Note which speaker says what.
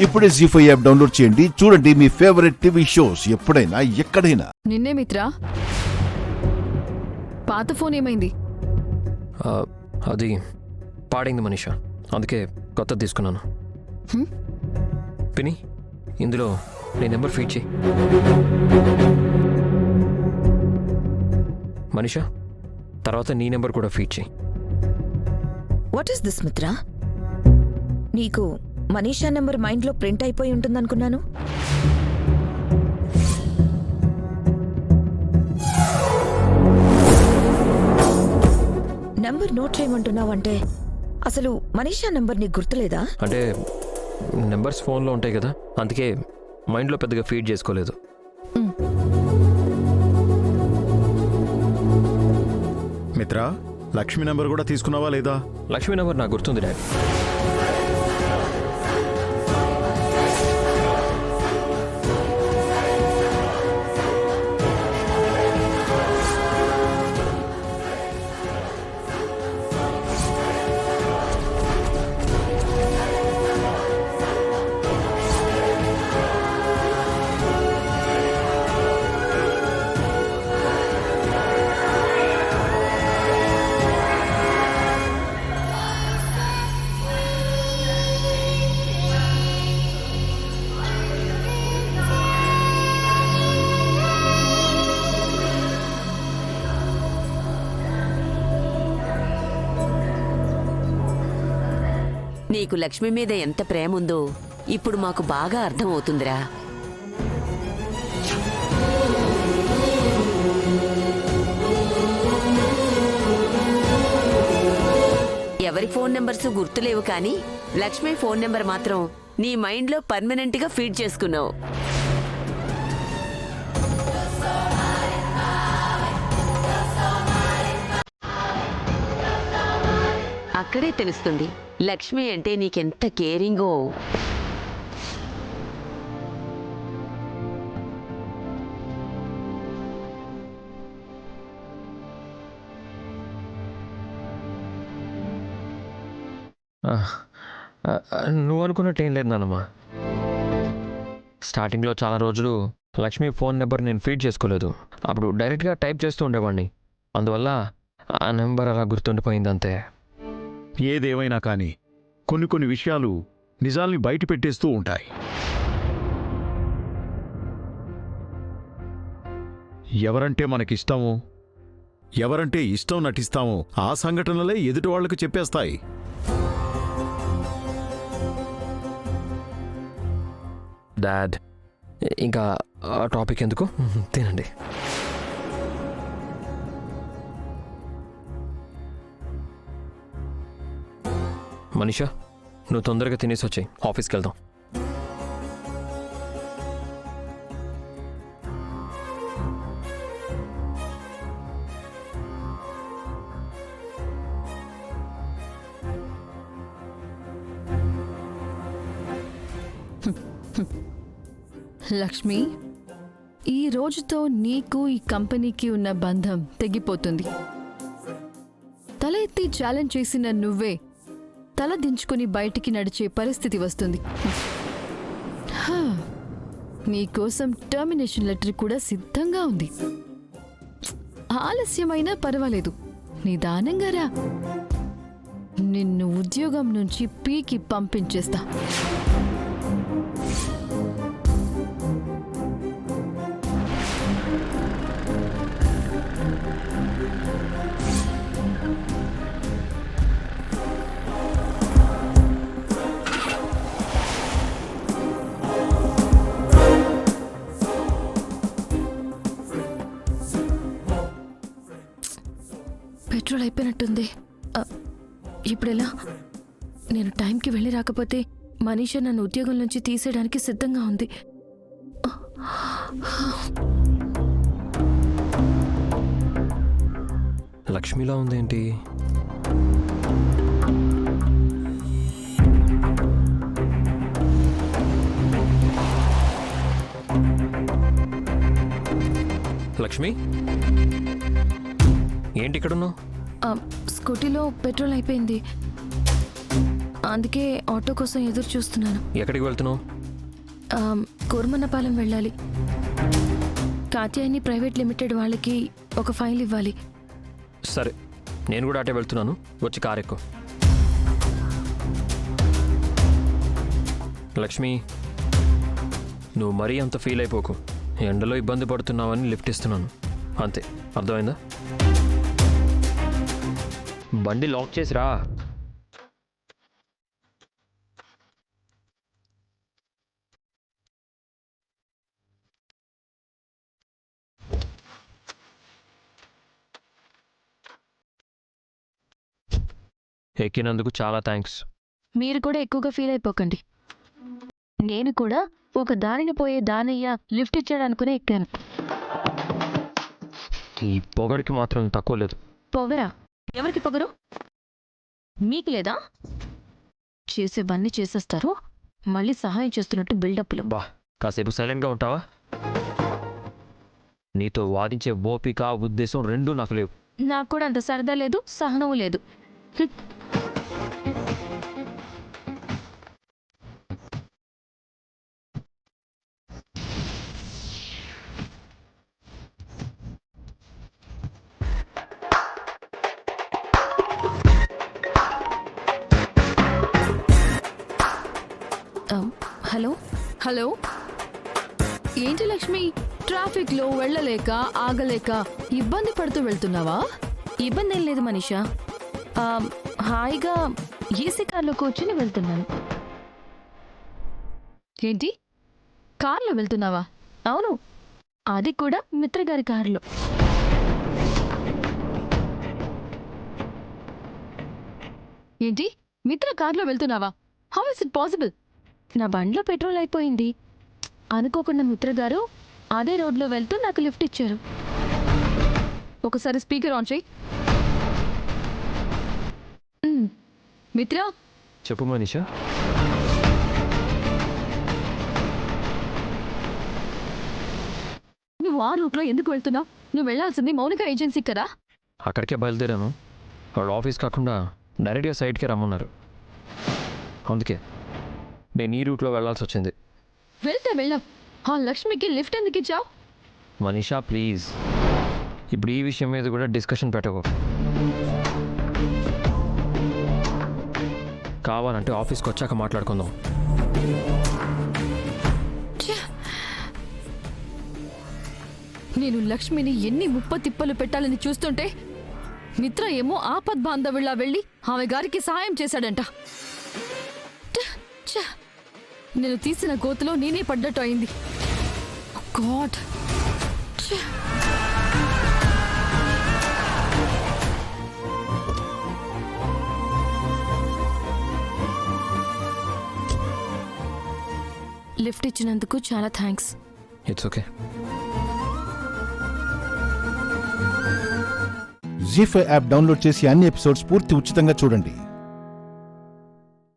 Speaker 1: ఇప్పుడే జీ5 app download చేయండి. చూడండి మీ ఫేవరెట్ టీవీ షోస్ ఎప్పుడైనా ఎక్కడైనా.
Speaker 2: నిన్నే మిత్రా, పాత ఫోన్ ఏమైంది?
Speaker 3: అది పాడైంది మనీషా, అందుకే కొత్తది తీసుకున్నాను. పిని, ఇందులో నీ నెంబర్ ఫీడ్ చేయి. మనీషా, తర్వాత నీ నెంబర్ కూడా ఫీడ్ చేయి.
Speaker 4: What is this Mitra? నీకు మనీషా నెంబర్ మైండ్లో ప్రింట్ అయిపోయి ఉంటుందనుకున్నాను. నెంబర్ నోట్ చేయమంటున్నావంటే అసలు మనీషా నెంబర్ నీకు గుర్తులేదా?
Speaker 3: అంటే నెంబర్స్ ఫోన్లో ఉంటాయి కదా, అందుకే మైండ్లో పెద్దగా ఫీడ్ చేసుకోలేదు.
Speaker 5: మిత్రా, లక్ష్మి నెంబర్ కూడా తీసుకున్నావా లేదా?
Speaker 3: లక్ష్మి నెంబర్ నాకు గుర్తుంది డాడీ.
Speaker 6: నీకు లక్ష్మి మీద ఎంత ప్రేమ ఉందో ఇప్పుడు మాకు బాగా అర్థమవుతుందిరా. ఎవరి ఫోన్ నెంబర్స్ గుర్తులేవు కానీ లక్ష్మి ఫోన్ నెంబర్ మాత్రం నీ మైండ్లో పర్మనెంట్గా ఫీడ్ చేసుకున్నావు. అక్కడే తెలుస్తుంది లక్ష్మి అంటే నీకెంత కేరింగో.
Speaker 3: నువ్వు అనుకున్నట్టు ఏం లేదు నాన్నమ్మా. స్టార్టింగ్లో చాలా రోజులు లక్ష్మి ఫోన్ నెంబర్ నేను ఫీడ్ చేసుకోలేదు. అప్పుడు డైరెక్ట్గా టైప్ చేస్తూ ఉండేవాడిని, అందువల్ల ఆ నెంబర్ అలా గుర్తుండిపోయింది అంతే.
Speaker 5: ఏదేమైనా కానీ కొన్ని విషయాలు నిజాల్ని బయట పెట్టేస్తూ ఉంటాయి. ఎవరంటే మనకిష్టమో, ఎవరంటే ఇష్టం నటిస్తామో ఆ సంఘటనలే ఎదుటి వాళ్లకు చెప్పేస్తాయి.
Speaker 3: డాడ్, ఇంకా ఆ టాపిక్ ఎందుకు, తినండి. మనీషా, నువ్వు తొందరగా తినేసి వచ్చాయి, ఆఫీస్కి వెళ్దాం.
Speaker 2: లక్ష్మి, ఈ రోజుతో నీకు ఈ కంపెనీకి ఉన్న బంధం తెగిపోతుంది. తల ఎత్తి ఛాలెంజ్ చేసిన నువ్వే తల దించుకుని బయటికి నడిచే పరిస్థితి వస్తుంది. నీకోసం టర్మినేషన్ లెటర్ కూడా సిద్ధంగా ఉంది. ఆలస్యమైనా పర్వాలేదు, నిదానంగా రా. నిన్ను ఉద్యోగం నుంచి పీకి పంపించేస్తా. పెట్రోల్ అయిపోయినట్టుంది. ఇప్పుడెలా? నేను టైంకి వెళ్ళి రాకపోతే మనీషా నన్ను ఉద్యోగం నుంచి తీసేయడానికి సిద్ధంగా ఉంది.
Speaker 3: లక్ష్మిలా ఉందేంటి? లక్ష్మి, ఏంటి ఇక్కడున్నావు?
Speaker 2: స్కూటీలో పెట్రోల్ అయిపోయింది. అందుకే ఆటో కోసం ఎదురు చూస్తున్నాను.
Speaker 3: ఎక్కడికి వెళ్తున్నావు?
Speaker 2: కోరమన్నపాలెం వెళ్ళాలి. కాత్యాయని ప్రైవేట్ లిమిటెడ్ వాళ్ళకి ఒక ఫైల్ ఇవ్వాలి.
Speaker 3: సరే, నేను కూడా అటే వెళ్తున్నాను. వచ్చి కారు ఎక్కు. లక్ష్మి, నువ్వు మరీ అంత ఫీల్ అయిపోకు. ఎండలో ఇబ్బంది పడుతున్నావని లిఫ్ట్ ఇస్తున్నాను అంతే, అర్థమైందా? బండి లాక్ చేసి రా. ఎక్కినందుకు చాలా థ్యాంక్స్.
Speaker 2: మీరు కూడా ఎక్కువగా ఫీల్ అయిపోకండి. నేను కూడా ఒక దారిని పోయే దానయ్య లిఫ్ట్ ఇచ్చాడనుకునే ఎక్కాను.
Speaker 3: ఈ పొగడికి మాత్రం తక్కువ లేదు.
Speaker 2: పొగరా? ఎవరికి పొగరు? మీకు లేదా? చేసేవన్నీ చేసేస్తారు, మళ్ళీ సహాయం చేస్తున్నట్టు బిల్డప్లు.
Speaker 3: బా, కాసేపు సైలెంట్గా ఉంటావా? నీతో వాదించే ఓపిక, ఉద్దేశం రెండూ నాకు లేవు.
Speaker 2: నాకు కూడా అంత సరదా లేదు, సహనం లేదు. హలో
Speaker 7: హలో, ఏంటి లక్ష్మి, ట్రాఫిక్ లో వెళ్ళలేక ఆగలేక ఇబ్బంది పడుతూ వెళ్తున్నావా?
Speaker 2: ఇబ్బంది ఏం లేదు మనీషా. హాయిగా ఏసీ కార్లో కూర్చుని వెళ్తున్నాను.
Speaker 7: ఏంటి, కార్లో వెళ్తున్నావా?
Speaker 2: అవును, అది కూడా మిత్రగారి కారులో.
Speaker 7: ఏంటి, మిత్ర కార్లో వెళ్తున్నావా? How is it possible?
Speaker 2: నా బండిలో పెట్రోల్ అయిపోయింది. అనుకోకుండా మిత్రగారు అదే రోడ్లో వెళ్తూ నాకు లిఫ్ట్ ఇచ్చారు.
Speaker 7: ఒకసారి స్పీకర్ ఆన్ చేయి. మిత్ర,
Speaker 3: చెప్పు మనీషా.
Speaker 7: నువ్వు ఆ రూట్లో ఎందుకు వెళ్తున్నావు? నువ్వు వెళ్లాల్సింది మౌనిక ఏజెన్సీ కదా.
Speaker 3: అక్కడికే బయలుదేరాను. వాళ్ళు ఆఫీస్ కాకుండా డైరెక్ట్గా సైట్కే రమ్మన్నారు. అందుకే నేను ఈ రూట్లో వెళ్ళాల్సి వచ్చింది.
Speaker 7: వెళ్తే వెళ్ళాం, ఆ లక్ష్మికి లిఫ్ట్ ఎందుకు ఇచ్చావు?
Speaker 3: మనీషా ప్లీజ్, ఇప్పుడు ఈ విషయం మీద కూడా డిస్కషన్ పెట్టకు. కావాలంటే ఆఫీస్కి వచ్చాక మాట్లాడుకుందాం.
Speaker 7: నేను లక్ష్మిని ఎన్ని ముప్పతిప్పలు పెట్టాలని చూస్తుంటే మిత్ర ఏమో ఆపద్బాంధవుల్లా వెళ్ళి ఆమె గారికి సహాయం చేశాడంట. ఛ! నేను తీసిన గోతులో నేనే పడ్డట్టు అయింది. గాడ్!
Speaker 2: లిఫ్ట్ ఇచ్చినందుకు చాలా thanks.
Speaker 3: It's okay.
Speaker 1: ZEE5 app download చేసి అన్ని ఎపిసోడ్స్ పూర్తి ఉచితంగా చూడండి.